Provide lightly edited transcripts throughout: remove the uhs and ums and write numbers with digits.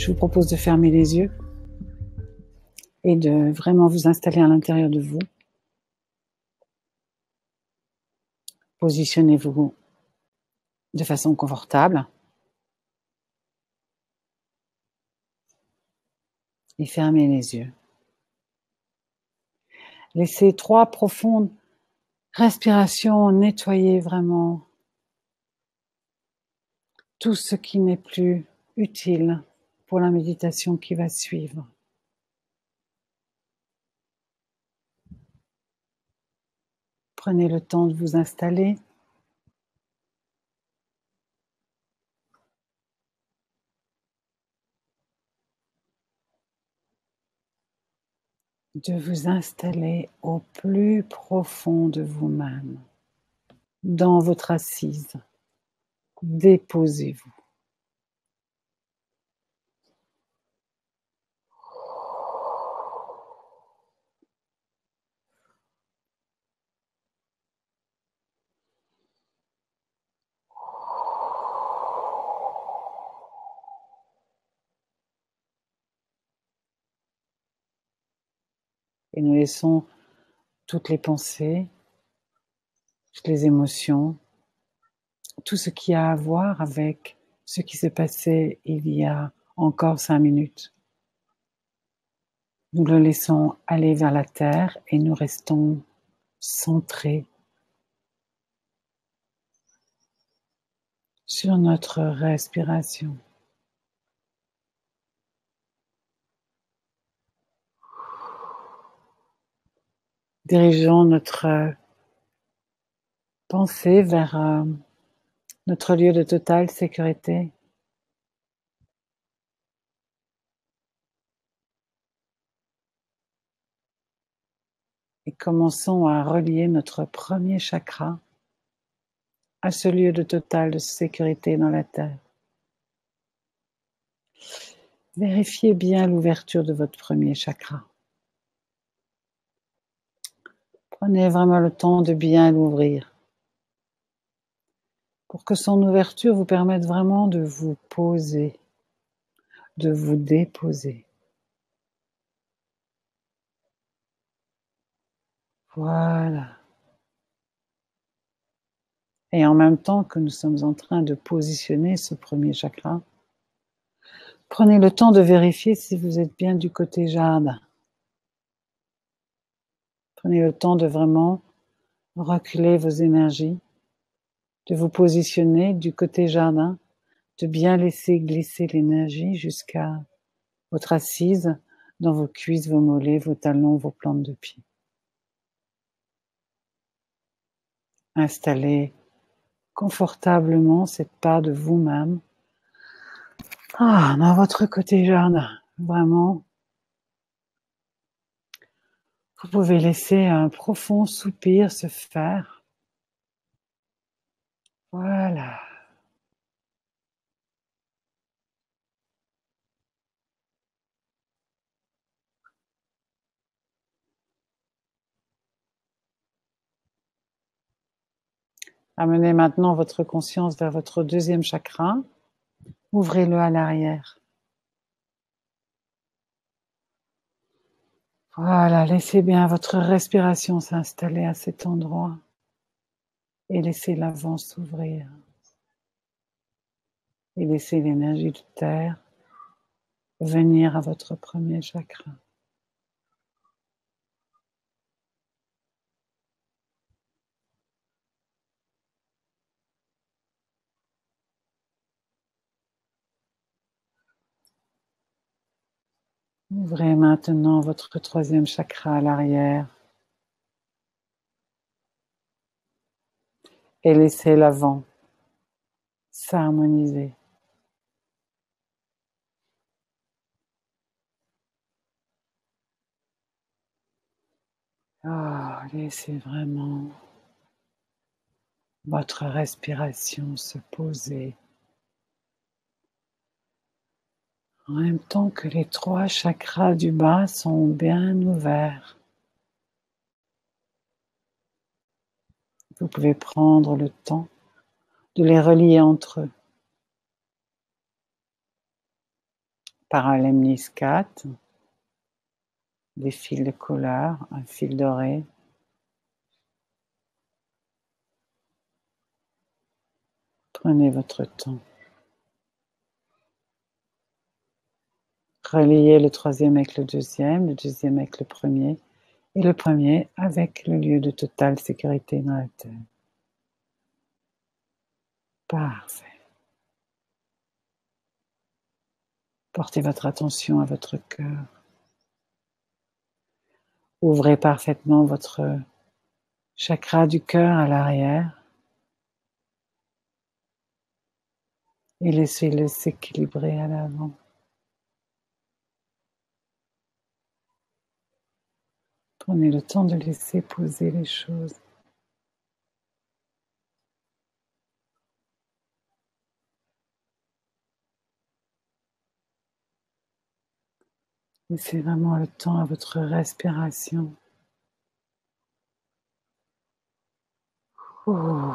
Je vous propose de fermer les yeux et de vraiment vous installer à l'intérieur de vous. Positionnez-vous de façon confortable et fermez les yeux. Laissez 3 profondes respirations nettoyer vraiment tout ce qui n'est plus utile pour la méditation qui va suivre. Prenez le temps de vous installer. De vous installer au plus profond de vous-même, dans votre assise. Déposez-vous. Et nous laissons toutes les pensées, toutes les émotions, tout ce qui a à voir avec ce qui s'est passé il y a encore 5 minutes. Nous le laissons aller vers la terre et nous restons centrés sur notre respiration. Dirigeons notre pensée vers notre lieu de totale sécurité. Et commençons à relier notre premier chakra à ce lieu de totale sécurité dans la terre. Vérifiez bien l'ouverture de votre premier chakra. Prenez vraiment le temps de bien l'ouvrir pour que son ouverture vous permette vraiment de vous poser, de vous déposer. Voilà. Et en même temps que nous sommes en train de positionner ce premier chakra, prenez le temps de vérifier si vous êtes bien du côté jardin. Prenez le temps de vraiment reculer vos énergies, de vous positionner du côté jardin, de bien laisser glisser l'énergie jusqu'à votre assise, dans vos cuisses, vos mollets, vos talons, vos plantes de pied. Installez confortablement cette part de vous-même dans votre côté jardin. Vraiment, vous pouvez laisser un profond soupir se faire. Voilà. Amenez maintenant votre conscience vers votre deuxième chakra. Ouvrez-le à l'arrière. Voilà, laissez bien votre respiration s'installer à cet endroit et laissez l'avant s'ouvrir. Et laissez l'énergie de terre venir à votre premier chakra. Ouvrez maintenant votre troisième chakra à l'arrière et laissez l'avant s'harmoniser. Laissez vraiment votre respiration se poser en même temps que les 3 chakras du bas sont bien ouverts. Vous pouvez prendre le temps de les relier entre eux par un lemniscate, des fils de couleur, un fil doré. Prenez votre temps. Reliez le troisième avec le deuxième avec le premier, et le premier avec le lieu de totale sécurité dans la terre. Parfait. Portez votre attention à votre cœur. Ouvrez parfaitement votre chakra du cœur à l'arrière et laissez-le s'équilibrer à l'avant. Prenez le temps de laisser poser les choses. Laissez vraiment le temps à votre respiration. Ouh.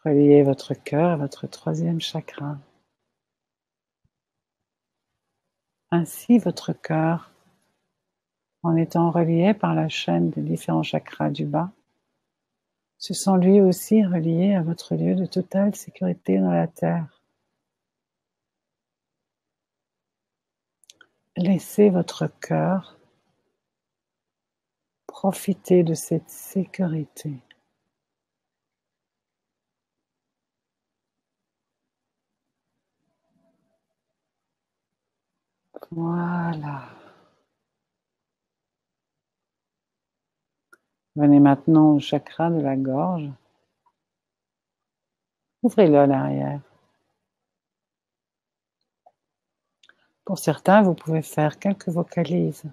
Reliez votre cœur à votre troisième chakra. Ainsi, votre cœur, en étant relié par la chaîne des différents chakras du bas, se sent lui aussi relié à votre lieu de totale sécurité dans la terre. Laissez votre cœur profiter de cette sécurité. Voilà. Venez maintenant au chakra de la gorge. Ouvrez-le à l'arrière. Pour certains, vous pouvez faire quelques vocalises.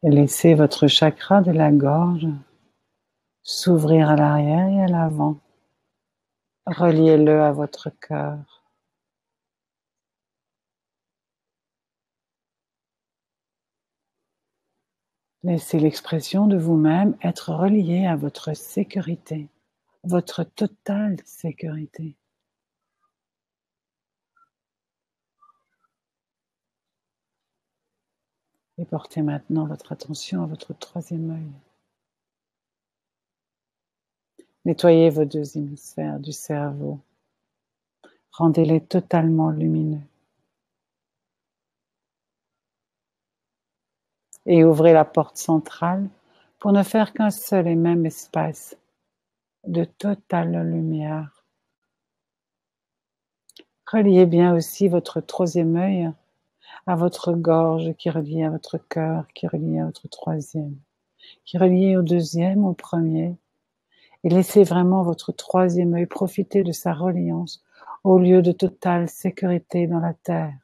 Et laissez votre chakra de la gorge s'ouvrir à l'arrière et à l'avant. Reliez-le à votre cœur. Laissez l'expression de vous-même être reliée à votre sécurité, votre totale sécurité. Et portez maintenant votre attention à votre troisième œil. Nettoyez vos deux hémisphères du cerveau. Rendez-les totalement lumineux. Et ouvrez la porte centrale pour ne faire qu'un seul et même espace de totale lumière. Reliez bien aussi votre troisième œil à votre gorge qui est relié à votre cœur, qui est relié à votre troisième, qui est relié au deuxième, au premier. Et laissez vraiment votre troisième œil profiter de sa reliance au lieu de totale sécurité dans la terre.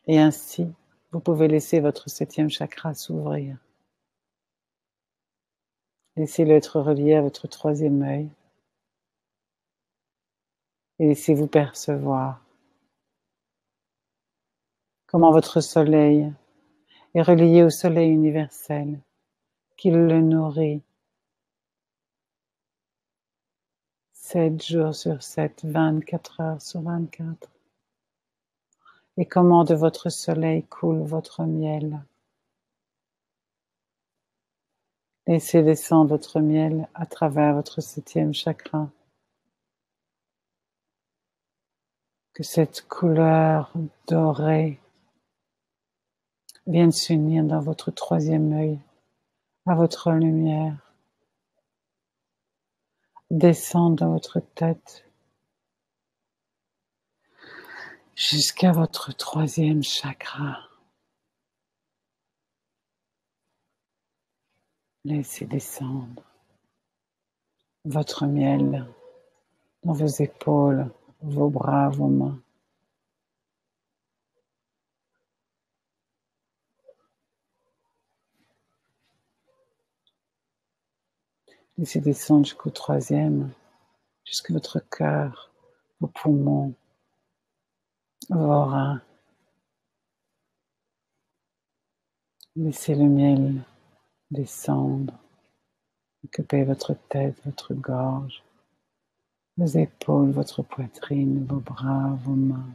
Et ainsi, vous pouvez laisser votre septième chakra s'ouvrir. Laissez-le être relié à votre troisième œil. Et laissez-vous percevoir comment votre soleil est relié au soleil universel, qu'il le nourrit 7 jours sur 7, 24 heures sur 24. Et comment de votre soleil coule votre miel. Laissez descendre votre miel à travers votre septième chakra. Que cette couleur dorée vienne s'unir dans votre troisième œil, à votre lumière. Descendre dans votre tête jusqu'à votre troisième chakra. Laissez descendre votre miel dans vos épaules, vos bras, vos mains. Laissez descendre jusqu'au troisième, jusqu'à votre cœur, vos poumons, vos reins. Laissez le miel descendre, occuper votre tête, votre gorge, vos épaules, votre poitrine, vos bras, vos mains.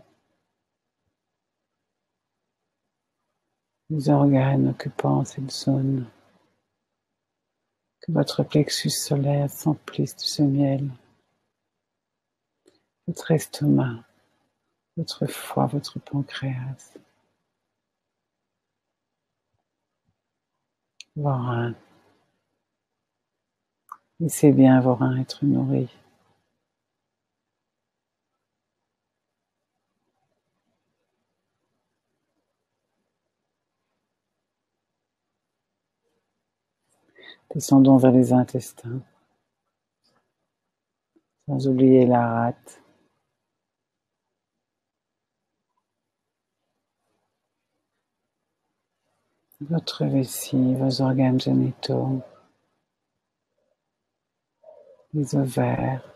Les organes occupant cette zone. Que votre plexus solaire s'emplisse de ce miel. Votre estomac, votre foie, votre pancréas. Vos reins. Laissez bien vos reins être nourris. Descendons vers les intestins. Sans oublier la rate. Votre vessie, vos organes génitaux. Les ovaires.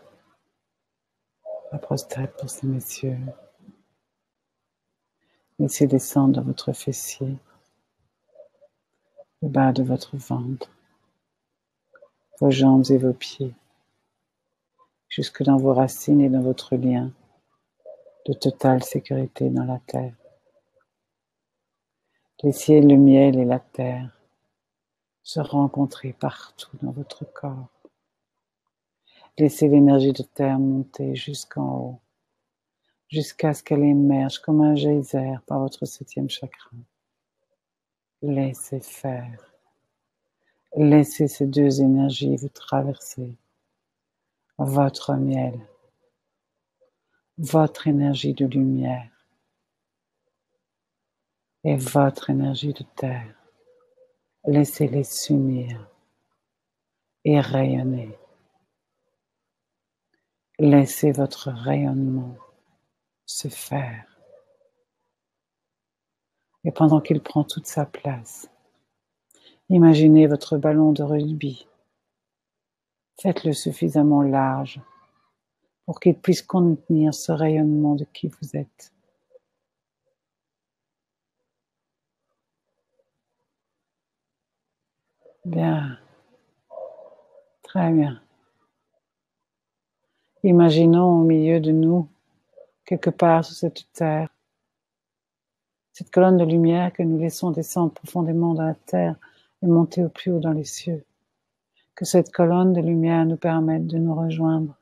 La prostate pour ces messieurs. Laissez descendre votre fessier. Le bas de votre ventre. Vos jambes et vos pieds. Jusque dans vos racines et dans votre lien de totale sécurité dans la terre. Laissez le miel et la terre se rencontrer partout dans votre corps. Laissez l'énergie de terre monter jusqu'en haut, jusqu'à ce qu'elle émerge comme un geyser par votre 7e chakra. Laissez faire. Laissez ces deux énergies vous traverser. Votre miel, votre énergie de lumière et votre énergie de terre. Laissez-les s'unir et rayonner. Laissez votre rayonnement se faire. Et pendant qu'il prend toute sa place, imaginez votre ballon de rugby. Faites-le suffisamment large pour qu'il puisse contenir ce rayonnement de qui vous êtes. Bien, très bien. Imaginons au milieu de nous, quelque part sur cette terre, cette colonne de lumière que nous laissons descendre profondément dans la terre et monter au plus haut dans les cieux. Que cette colonne de lumière nous permette de nous rejoindre.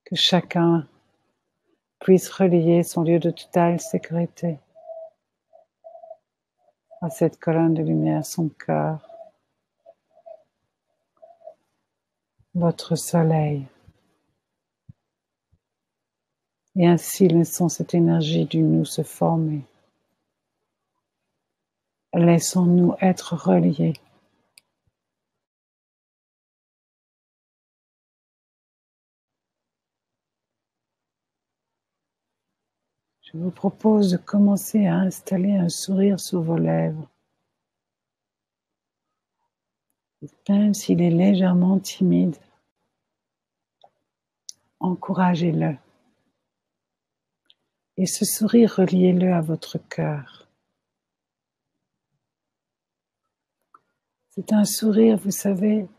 Que chacun puisse relier son lieu de totale sécurité à cette colonne de lumière, son cœur, votre soleil. Et ainsi laissons cette énergie du nous se former. Laissons-nous être reliés. Je vous propose de commencer à installer un sourire sur vos lèvres. Même s'il est légèrement timide, encouragez-le. Et ce sourire, reliez-le à votre cœur. C'est un sourire, vous savez,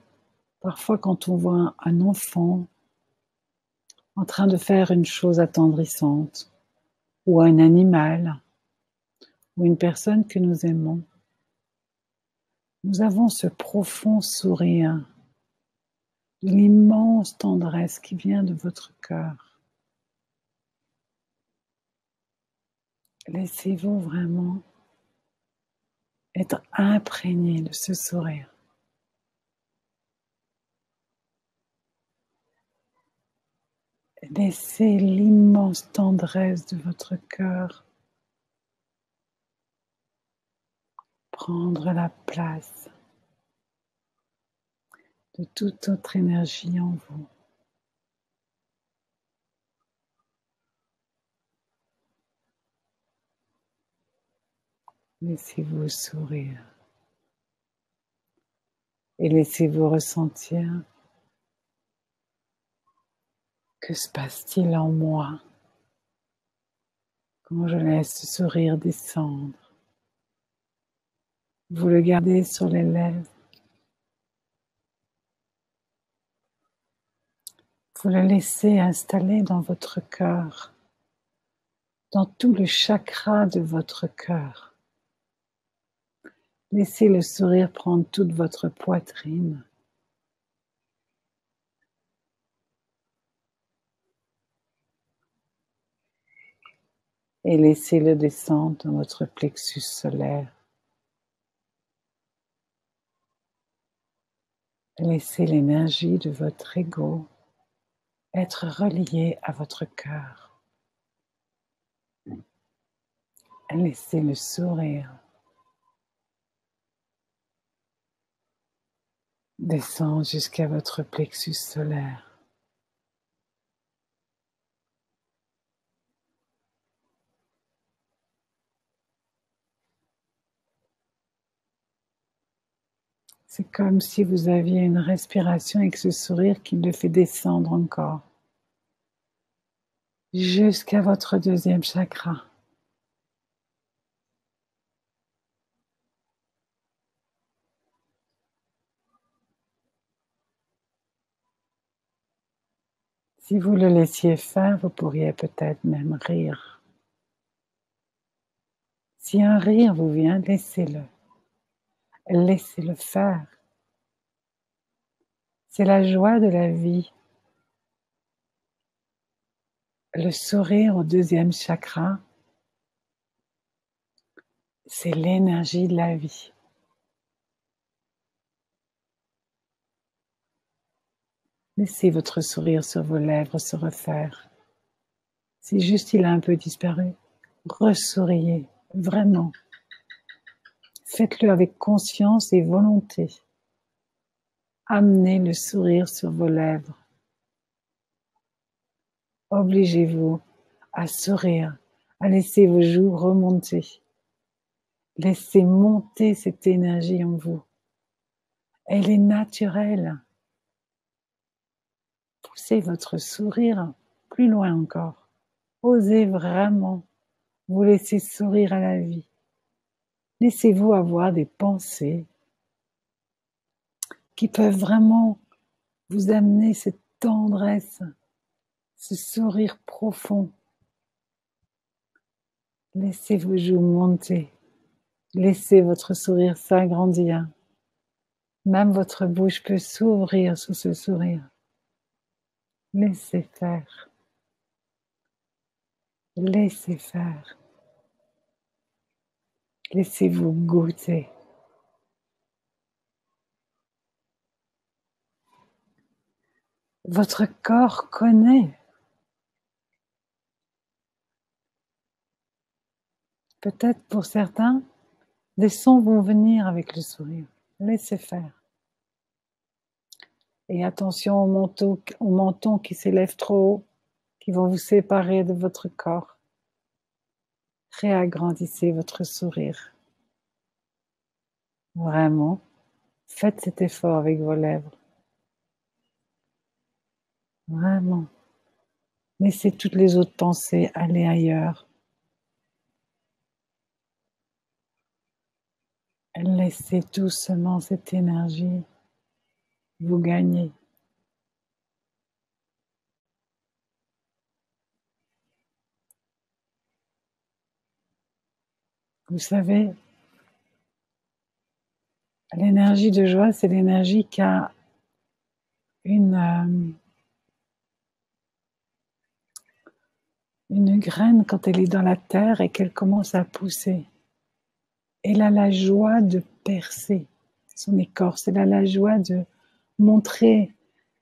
parfois quand on voit un enfant en train de faire une chose attendrissante, ou un animal, ou une personne que nous aimons, nous avons ce profond sourire, de l'immense tendresse qui vient de votre cœur. Laissez-vous vraiment être imprégné de ce sourire. Laissez l'immense tendresse de votre cœur prendre la place de toute autre énergie en vous. Laissez-vous sourire et laissez-vous ressentir que se passe-t-il en moi quand je laisse ce sourire descendre. Vous le gardez sur les lèvres. Vous le laissez installer dans votre cœur, dans tout le chakra de votre cœur. Laissez le sourire prendre toute votre poitrine. Et laissez-le descendre dans votre plexus solaire. Laissez l'énergie de votre ego être reliée à votre cœur. Laissez le sourire descendre jusqu'à votre plexus solaire. C'est comme si vous aviez une respiration avec ce sourire qui le fait descendre encore jusqu'à votre deuxième chakra. Si vous le laissiez faire, vous pourriez peut-être même rire. Si un rire vous vient, laissez-le. Laissez-le faire. C'est la joie de la vie. Le sourire au deuxième chakra, c'est l'énergie de la vie. Laissez votre sourire sur vos lèvres se refaire. Si juste il a un peu disparu, ressouriez, vraiment. Faites-le avec conscience et volonté. Amenez le sourire sur vos lèvres. Obligez-vous à sourire, à laisser vos joues remonter. Laissez monter cette énergie en vous. Elle est naturelle. Poussez votre sourire plus loin encore. Osez vraiment vous laisser sourire à la vie. Laissez-vous avoir des pensées qui peuvent vraiment vous amener cette tendresse, ce sourire profond. Laissez vos joues monter. Laissez votre sourire s'agrandir. Même votre bouche peut s'ouvrir sous ce sourire. Laissez faire. Laissez faire. Laissez-vous goûter. Votre corps connaît. Peut-être pour certains, des sons vont venir avec le sourire. Laissez faire. Et attention au menton qui s'élève trop haut, qui vont vous séparer de votre corps. Réagrandissez votre sourire. Vraiment, faites cet effort avec vos lèvres. Vraiment. Laissez toutes les autres pensées aller ailleurs. Laissez doucement cette énergie vous gagner. Vous savez, l'énergie de joie, c'est l'énergie qui a une graine quand elle est dans la terre et qu'elle commence à pousser. Elle a la joie de percer son écorce, elle a la joie de montrer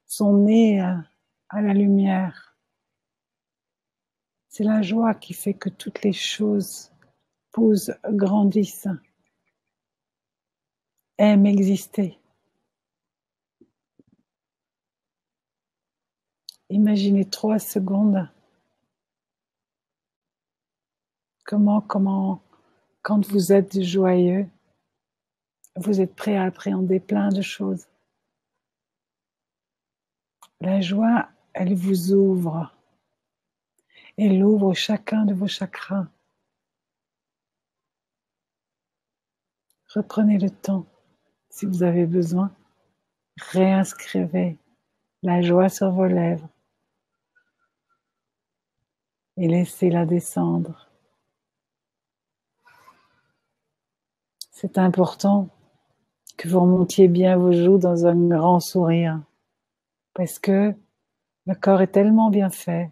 son nez à la lumière. C'est la joie qui fait que toutes les choses poussent, grandissent, aiment exister. Imaginez 3 secondes comment Quand vous êtes joyeux, vous êtes prêt à appréhender plein de choses. La joie, elle vous ouvre. Elle ouvre chacun de vos chakras. Reprenez le temps, si vous avez besoin. Réinscrivez la joie sur vos lèvres et laissez-la descendre. C'est important que vous remontiez bien vos joues dans un grand sourire, parce que le corps est tellement bien fait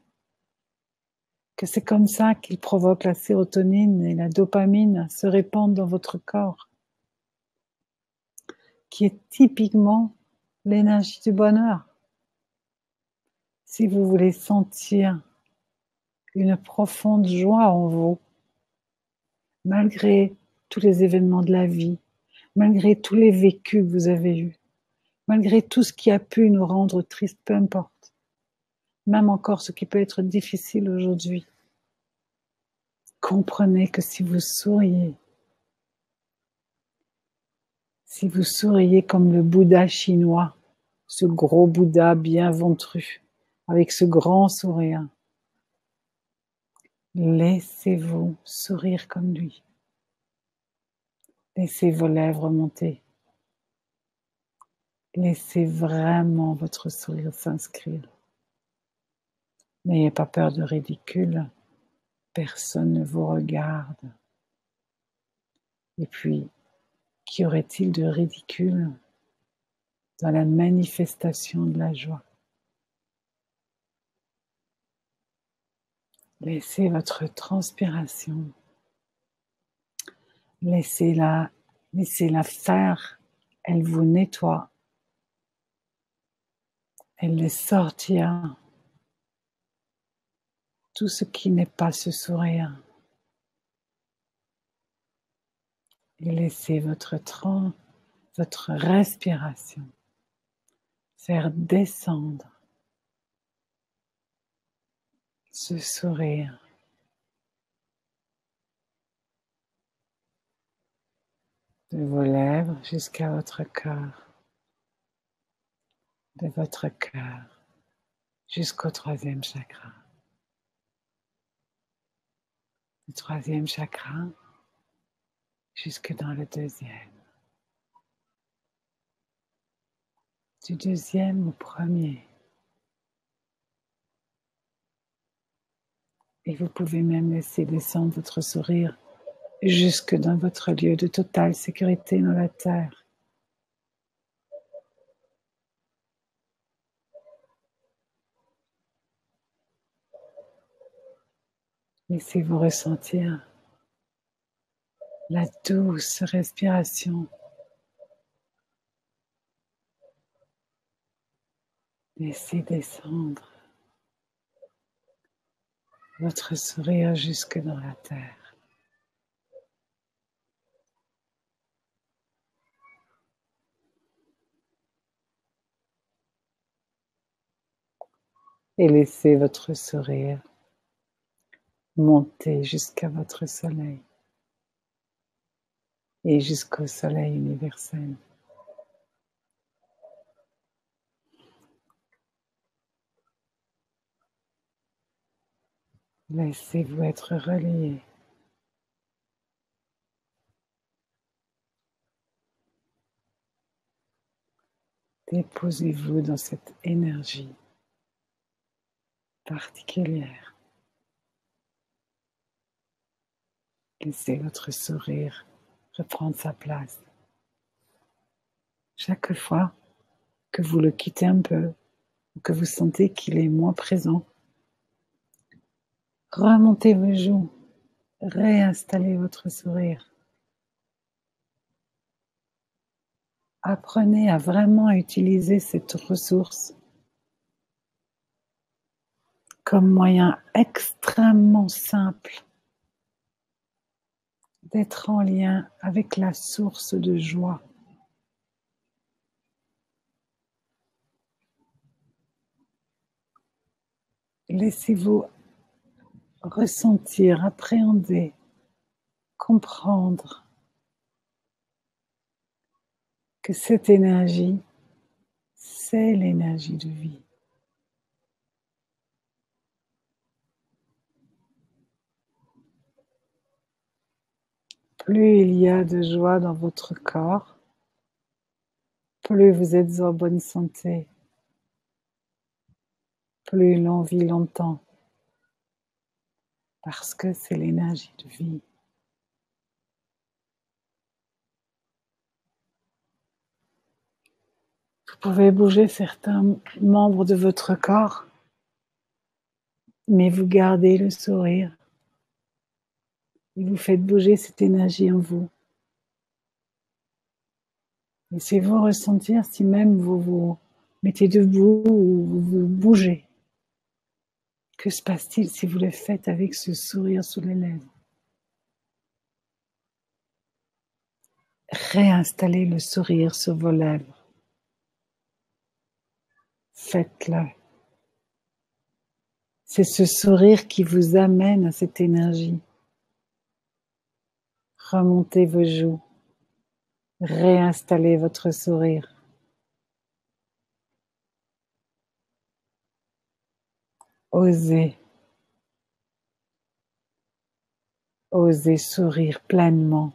que c'est comme ça qu'il provoque la sérotonine et la dopamine se répandre dans votre corps, qui est typiquement l'énergie du bonheur. Si vous voulez sentir une profonde joie en vous, malgré tous les événements de la vie, malgré tous les vécus que vous avez eus, malgré tout ce qui a pu nous rendre tristes, peu importe, même encore ce qui peut être difficile aujourd'hui, comprenez que si vous souriez comme le Bouddha chinois, ce gros Bouddha bien ventru, avec ce grand sourire, laissez-vous sourire comme lui. Laissez vos lèvres monter. Laissez vraiment votre sourire s'inscrire. N'ayez pas peur de ridicule. Personne ne vous regarde. Et puis, qu'y aurait-il de ridicule dans la manifestation de la joie? Laissez votre transpiration. Laissez-la faire. Elle vous nettoie. Elle laisse sortir tout ce qui n'est pas ce sourire. Et laissez votre respiration faire descendre ce sourire de vos lèvres jusqu'à votre cœur, de votre cœur jusqu'au troisième chakra. Du troisième chakra jusque dans le deuxième. Du deuxième au premier. Et vous pouvez même laisser descendre votre sourire jusque dans votre lieu de totale sécurité dans la terre. Laissez-vous ressentir la douce respiration. Laissez descendre votre sourire jusque dans la terre. Et laissez votre sourire monter jusqu'à votre soleil et jusqu'au soleil universel. Laissez-vous être relié. Déposez-vous dans cette énergie particulière. Laissez votre sourire reprendre sa place. Chaque fois que vous le quittez un peu, ou que vous sentez qu'il est moins présent, remontez vos joues, réinstallez votre sourire. Apprenez à vraiment utiliser cette ressource comme moyen extrêmement simple d'être en lien avec la source de joie. Laissez-vous ressentir, appréhender comprendre que cette énergie, c'est l'énergie de vie. Plus il y a de joie dans votre corps, plus vous êtes en bonne santé, plus l'on vit longtemps, parce que c'est l'énergie de vie. Vous pouvez bouger certains membres de votre corps, mais vous gardez le sourire et vous faites bouger cette énergie en vous. Laissez-vous ressentir si même vous vous mettez debout ou vous bougez. Que se passe-t-il si vous le faites avec ce sourire sous les lèvres? Réinstallez le sourire sur vos lèvres. Faites-le. C'est ce sourire qui vous amène à cette énergie. Remontez vos joues. Réinstallez votre sourire. Osez. Osez sourire pleinement,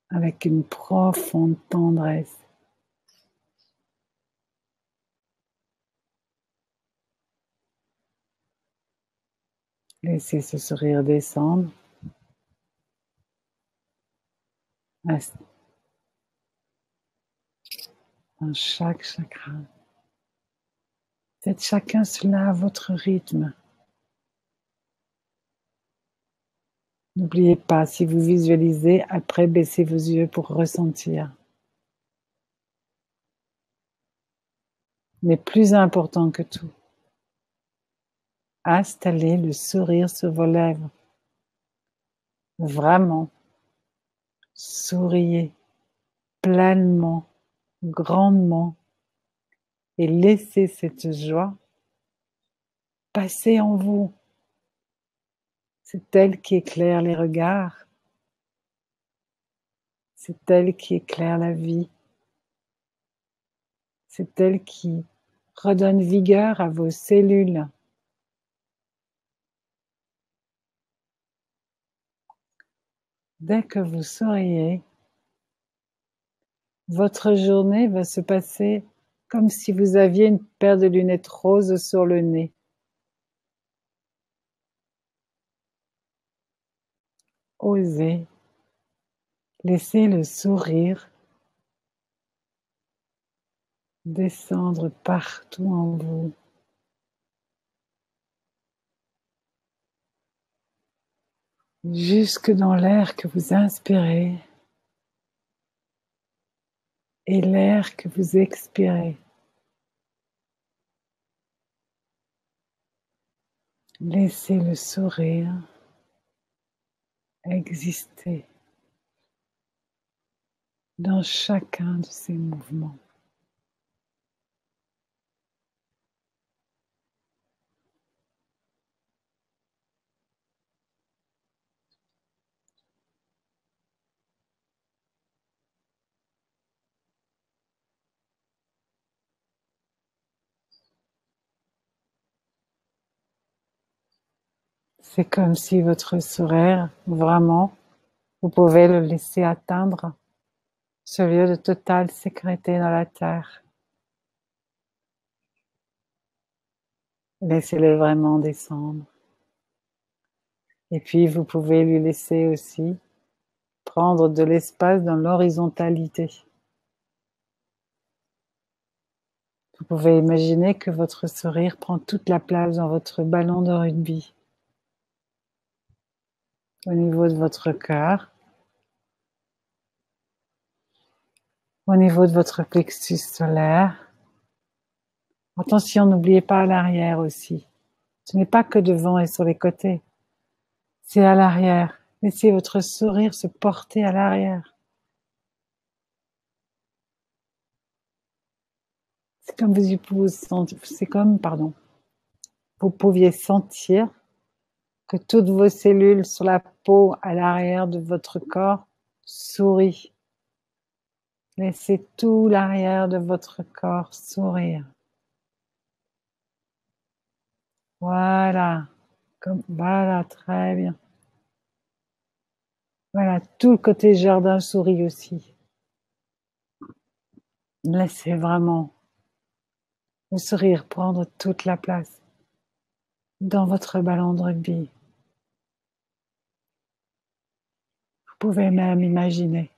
avec une profonde tendresse. Laissez ce sourire descendre dans chaque chakra. Faites chacun cela à votre rythme. N'oubliez pas, si vous visualisez, après baissez vos yeux pour ressentir. Mais plus important que tout, installez le sourire sur vos lèvres. Vraiment, souriez pleinement, grandement, et laissez cette joie passer en vous. C'est elle qui éclaire les regards. C'est elle qui éclaire la vie. C'est elle qui redonne vigueur à vos cellules. Dès que vous souriez, votre journée va se passer comme si vous aviez une paire de lunettes roses sur le nez. Osez, laissez le sourire descendre partout en vous. Jusque dans l'air que vous inspirez et l'air que vous expirez. Laissez le sourire exister dans chacun de ces mouvements. C'est comme si votre sourire, vraiment, vous pouvez le laisser atteindre ce lieu de totale sécurité dans la terre. Laissez-le vraiment descendre. Et puis, vous pouvez lui laisser aussi prendre de l'espace dans l'horizontalité. Vous pouvez imaginer que votre sourire prend toute la place dans votre ballon de rugby. Au niveau de votre cœur, au niveau de votre plexus solaire. Attention, n'oubliez pas à l'arrière aussi. Ce n'est pas que devant et sur les côtés, c'est à l'arrière. Laissez votre sourire se porter à l'arrière. C'est comme vous pouviez sentir que toutes vos cellules sur la peau à l'arrière de votre corps sourient. Laissez tout l'arrière de votre corps sourire. Voilà, voilà, très bien. Voilà, tout le côté jardin sourit aussi. Laissez vraiment le sourire prendre toute la place dans votre ballon de rugby. Vous pouvez même imaginer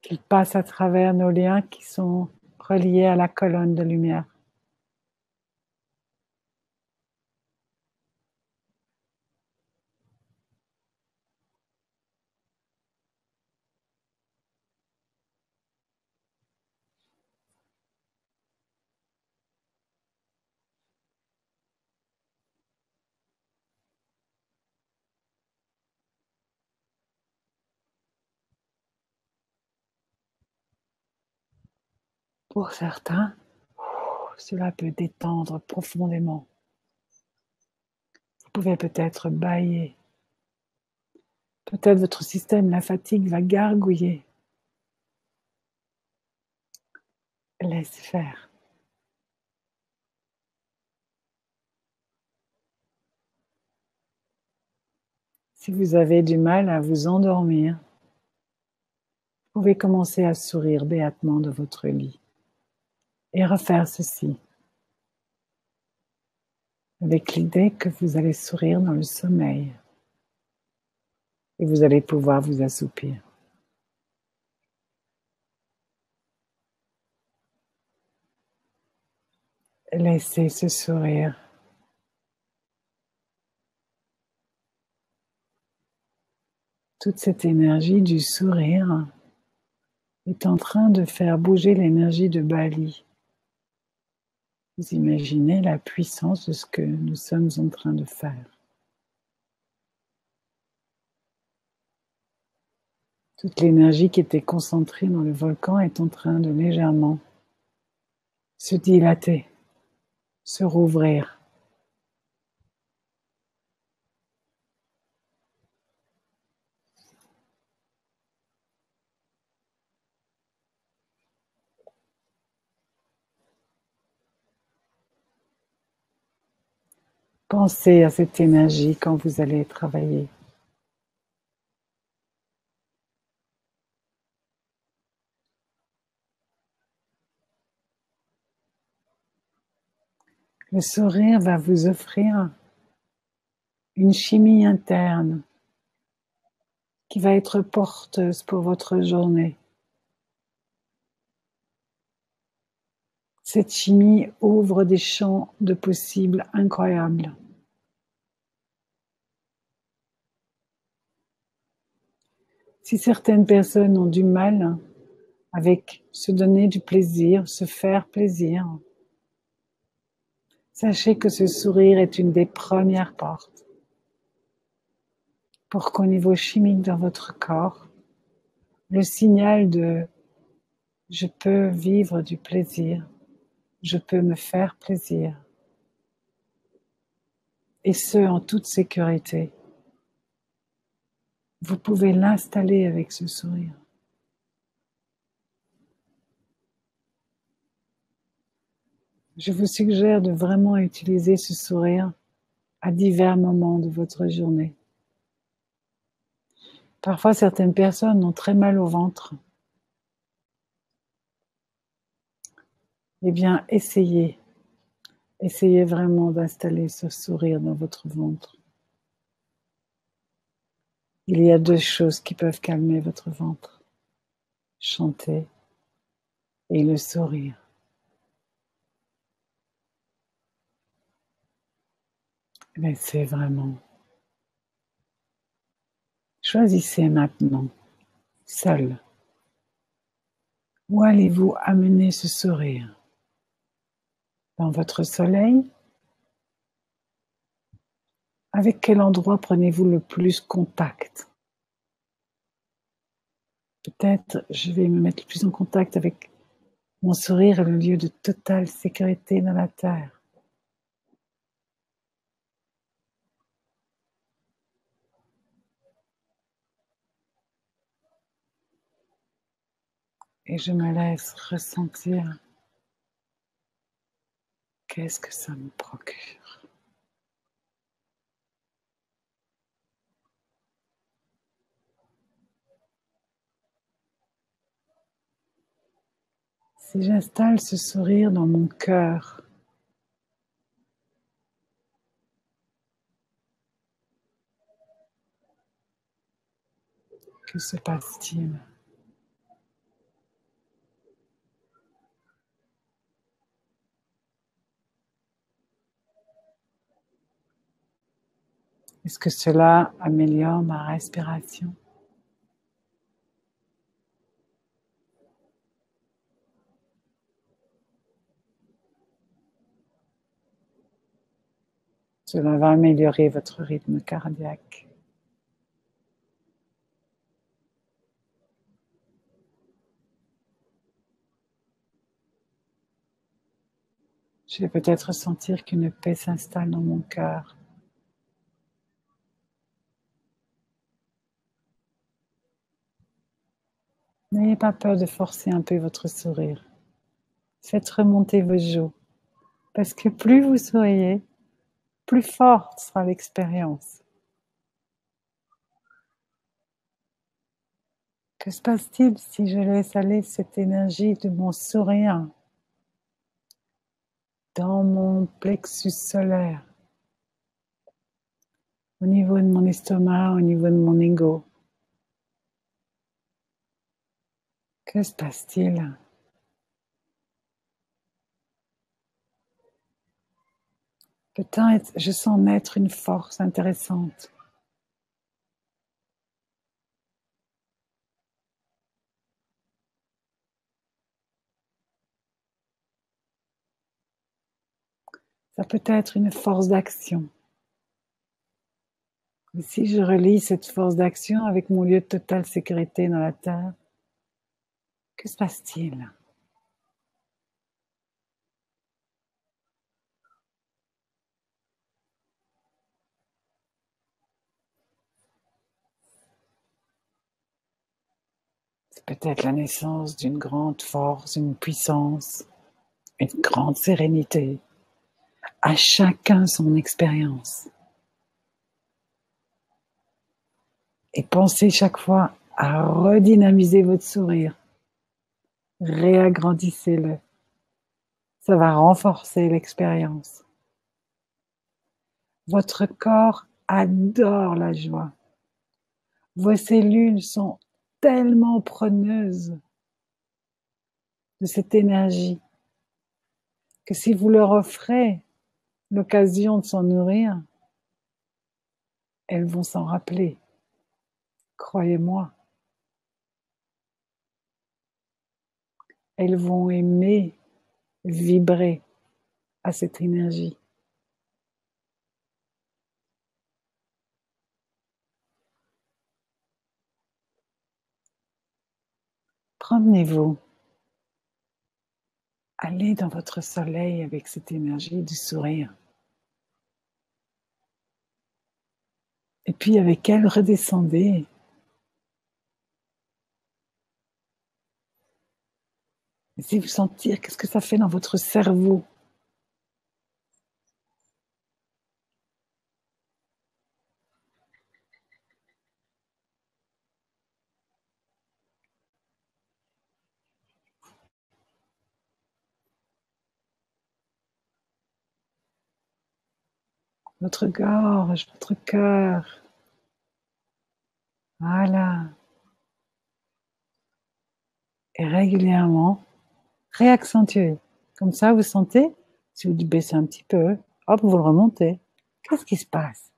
qu'il passe à travers nos liens qui sont reliés à la colonne de lumière. Pour certains, cela peut détendre profondément. Vous pouvez peut-être bâiller. Peut-être votre système lymphatique va gargouiller. Laissez faire. Si vous avez du mal à vous endormir, vous pouvez commencer à sourire béatement de votre lit et refaire ceci avec l'idée que vous allez sourire dans le sommeil et vous allez pouvoir vous assoupir. Laissez ce sourire. Toute cette énergie du sourire est en train de faire bouger l'énergie de Bali. Vous imaginez la puissance de ce que nous sommes en train de faire. Toute l'énergie qui était concentrée dans le volcan est en train de légèrement se dilater, se rouvrir. Pensez à cette énergie quand vous allez travailler. Le sourire va vous offrir une chimie interne qui va être porteuse pour votre journée. Cette chimie ouvre des champs de possibles incroyables. Si certaines personnes ont du mal avec se donner du plaisir, se faire plaisir, sachez que ce sourire est une des premières portes pour qu'au niveau chimique dans votre corps, le signal de « je peux vivre du plaisir », je peux me faire plaisir, et ce en toute sécurité. Vous pouvez l'installer avec ce sourire. Je vous suggère de vraiment utiliser ce sourire à divers moments de votre journée. Parfois, certaines personnes ont très mal au ventre. Eh bien, essayez vraiment d'installer ce sourire dans votre ventre. Il y a 2 choses qui peuvent calmer votre ventre. Chanter et le sourire. Laissez vraiment. Choisissez maintenant, seul, où allez-vous amener ce sourire? Dans votre soleil? Avec quel endroit prenez-vous le plus contact? Peut-être je vais me mettre le plus en contact avec mon sourire, le lieu de totale sécurité dans la terre. et je me laisse ressentir qu'est-ce que ça me procure. Si j'installe ce sourire dans mon cœur, que se passe-t-il? Est-ce que cela améliore ma respiration? Cela va améliorer votre rythme cardiaque. Je vais peut-être sentir qu'une paix s'installe dans mon cœur. N'ayez pas peur de forcer un peu votre sourire. Faites remonter vos joues, parce que plus vous souriez, plus forte sera l'expérience. Que se passe-t-il si je laisse aller cette énergie de mon sourire dans mon plexus solaire, au niveau de mon estomac, au niveau de mon ego? Que se passe-t-il? Peut-être je sens naître une force intéressante. Ça peut être une force d'action. Et si je relie cette force d'action avec mon lieu de totale sécurité dans la Terre, que se passe-t-il? C'est peut-être la naissance d'une grande force, une puissance, une grande sérénité. À chacun son expérience. Et pensez chaque fois à redynamiser votre sourire. Réagrandissez-le. Ça va renforcer l'expérience. Votre corps adore la joie. Vos cellules sont tellement preneuses de cette énergie que si vous leur offrez l'occasion de s'en nourrir, elles vont s'en rappeler. Croyez-moi. Elles vont aimer vibrer à cette énergie. Promenez-vous. Allez dans votre soleil avec cette énergie du sourire. Et puis avec elle, redescendez. Essayez de sentir qu'est-ce que ça fait dans votre cerveau. Votre gorge, votre cœur. Voilà. Et régulièrement, réaccentuez. Comme ça, vous sentez, si vous baissez un petit peu, hop, vous le remontez. Qu'est-ce qui se passe?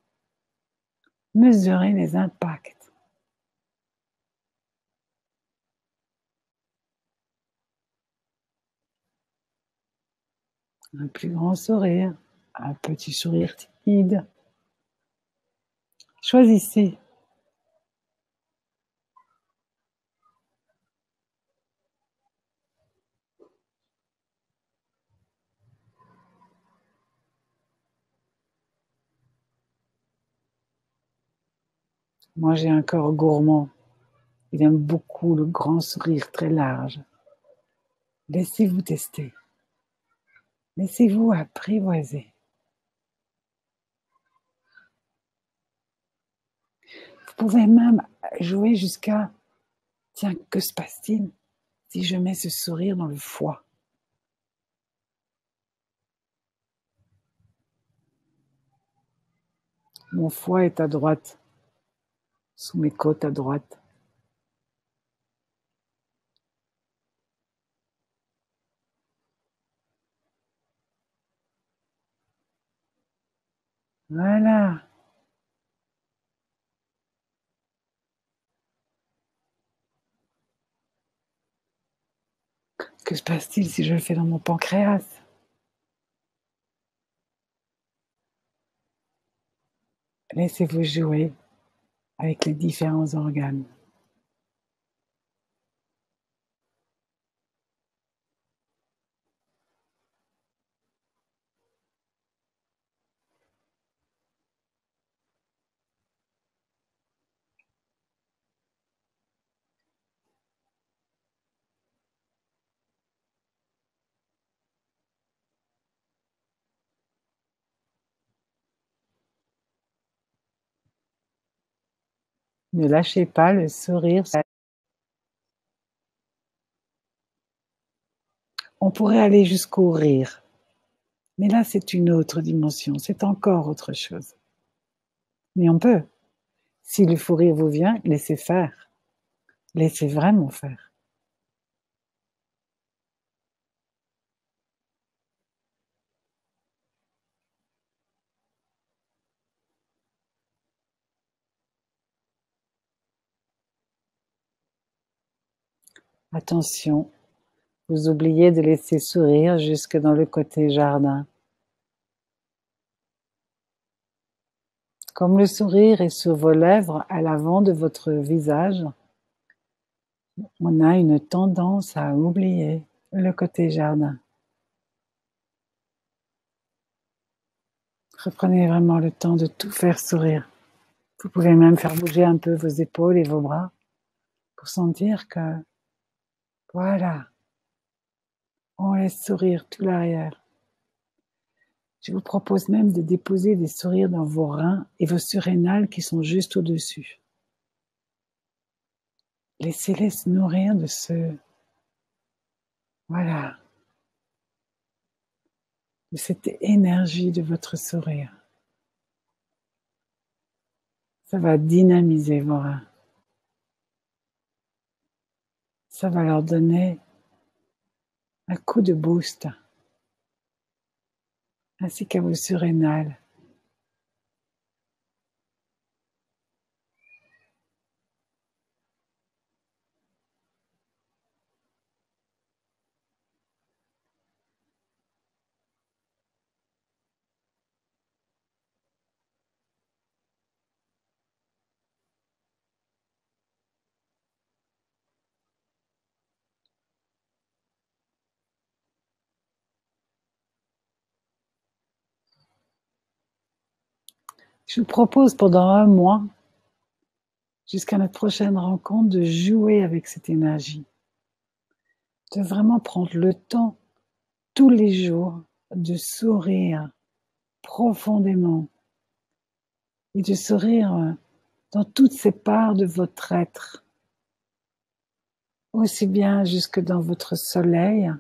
Mesurez les impacts. Un plus grand sourire, un petit sourire timide. Choisissez. Moi, j'ai un corps gourmand. Il aime beaucoup le grand sourire très large. Laissez-vous tester. Laissez-vous apprivoiser. Vous pouvez même jouer jusqu'à, tiens, que se passe-t-il si je mets ce sourire dans le foie? Mon foie est à droite, sous mes côtes à droite. Voilà. Que se passe-t-il si je le fais dans mon pancréas? Laissez-vous jouer avec les différents organes. Ne lâchez pas le sourire. On pourrait aller jusqu'au rire. Mais là, c'est une autre dimension. C'est encore autre chose. Mais on peut. Si le fou rire vous vient, laissez faire. Laissez vraiment faire. Attention, vous oubliez de laisser sourire jusque dans le côté jardin. Comme le sourire est sur vos lèvres à l'avant de votre visage, on a une tendance à oublier le côté jardin. Reprenez vraiment le temps de tout faire sourire. Vous pouvez même faire bouger un peu vos épaules et vos bras pour sentir que, voilà, on laisse sourire tout l'arrière. Je vous propose même de déposer des sourires dans vos reins et vos surrénales qui sont juste au-dessus. Laissez-les se nourrir de voilà, de cette énergie de votre sourire. Ça va dynamiser vos reins. Ça va leur donner un coup de boost, ainsi qu'à vos surrénales. Je vous propose pendant un mois, jusqu'à notre prochaine rencontre, de jouer avec cette énergie, de vraiment prendre le temps tous les jours de sourire profondément et de sourire dans toutes ces parts de votre être, aussi bien jusque dans votre soleil,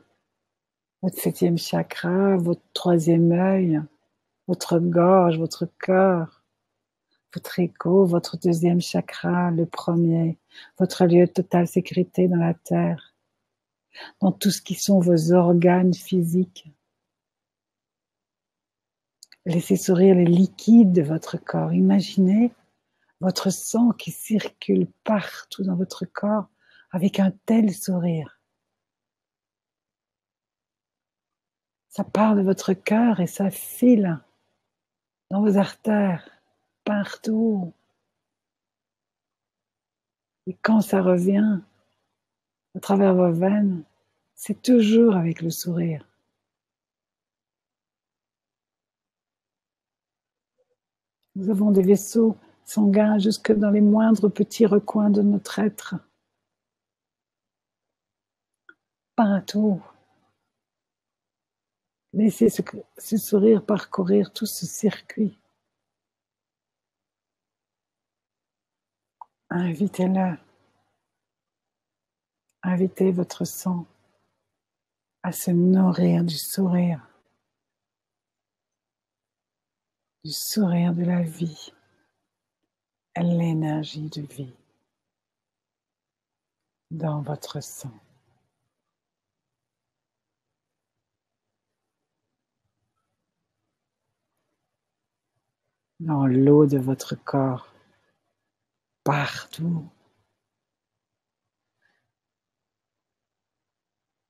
votre 7e chakra, votre 3e œil, votre gorge, votre cœur, votre écho, votre 2e chakra, le 1er, votre lieu de totale sécurité dans la terre, dans tout ce qui sont vos organes physiques. Laissez sourire les liquides de votre corps. Imaginez votre sang qui circule partout dans votre corps avec un tel sourire. Ça part de votre cœur et ça file dans vos artères, partout. Et quand ça revient à travers vos veines, c'est toujours avec le sourire. Nous avons des vaisseaux sanguins jusque dans les moindres petits recoins de notre être. Partout, Laissez ce sourire parcourir tout ce circuit. Invitez-le. Invitez votre sang à se nourrir du sourire de la vie, l'énergie de vie dans votre sang. Dans l'eau de votre corps, partout.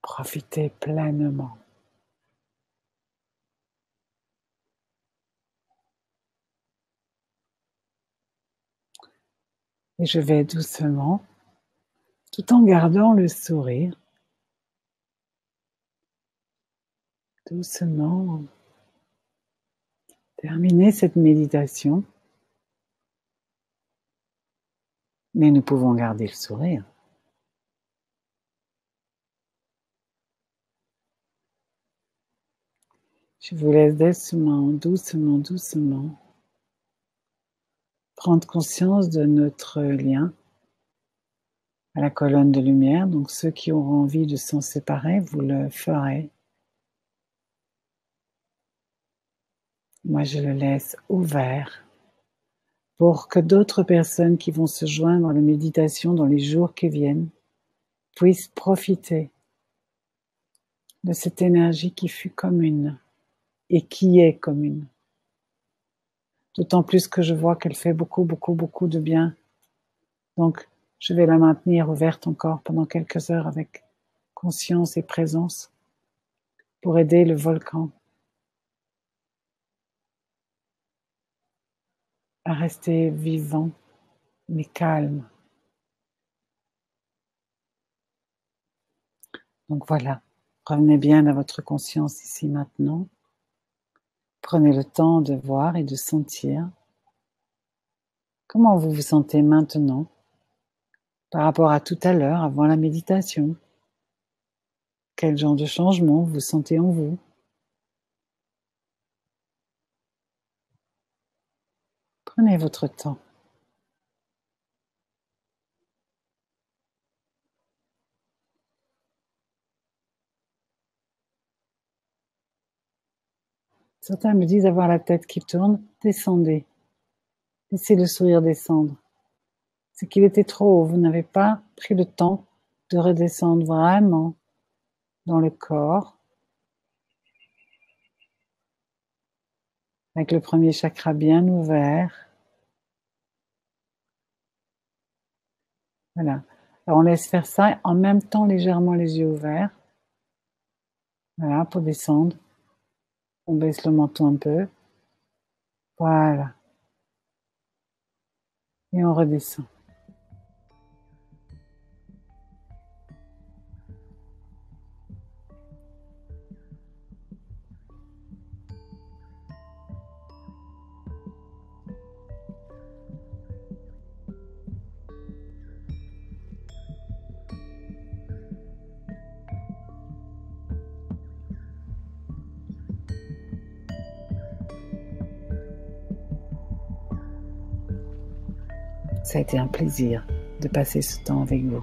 Profitez pleinement. Et je vais doucement, tout en gardant le sourire, doucement terminer cette méditation. Mais nous pouvons garder le sourire. Je vous laisse doucement prendre conscience de notre lien à la colonne de lumière. Donc ceux qui auront envie de s'en séparer, vous le ferez. Moi, je le laisse ouvert pour que d'autres personnes qui vont se joindre à la méditation dans les jours qui viennent puissent profiter de cette énergie qui fut commune et qui est commune. D'autant plus que je vois qu'elle fait beaucoup de bien. Donc, je vais la maintenir ouverte encore pendant quelques heures avec conscience et présence pour aider le volcan à rester vivant mais calme. Donc voilà, revenez bien à votre conscience ici maintenant. Prenez le temps de voir et de sentir comment vous vous sentez maintenant par rapport à tout à l'heure, avant la méditation. Quel genre de changement vous sentez en vous? Prenez votre temps. Certains me disent avoir la tête qui tourne. Descendez. Laissez le sourire descendre. C'est qu'il était trop haut. Vous n'avez pas pris le temps de redescendre vraiment dans le corps. Avec le premier chakra bien ouvert. Voilà. Alors on laisse faire ça en même temps légèrement les yeux ouverts. Voilà, pour descendre. On baisse le menton un peu. Voilà. Et on redescend. Ça a été un plaisir de passer ce temps avec vous.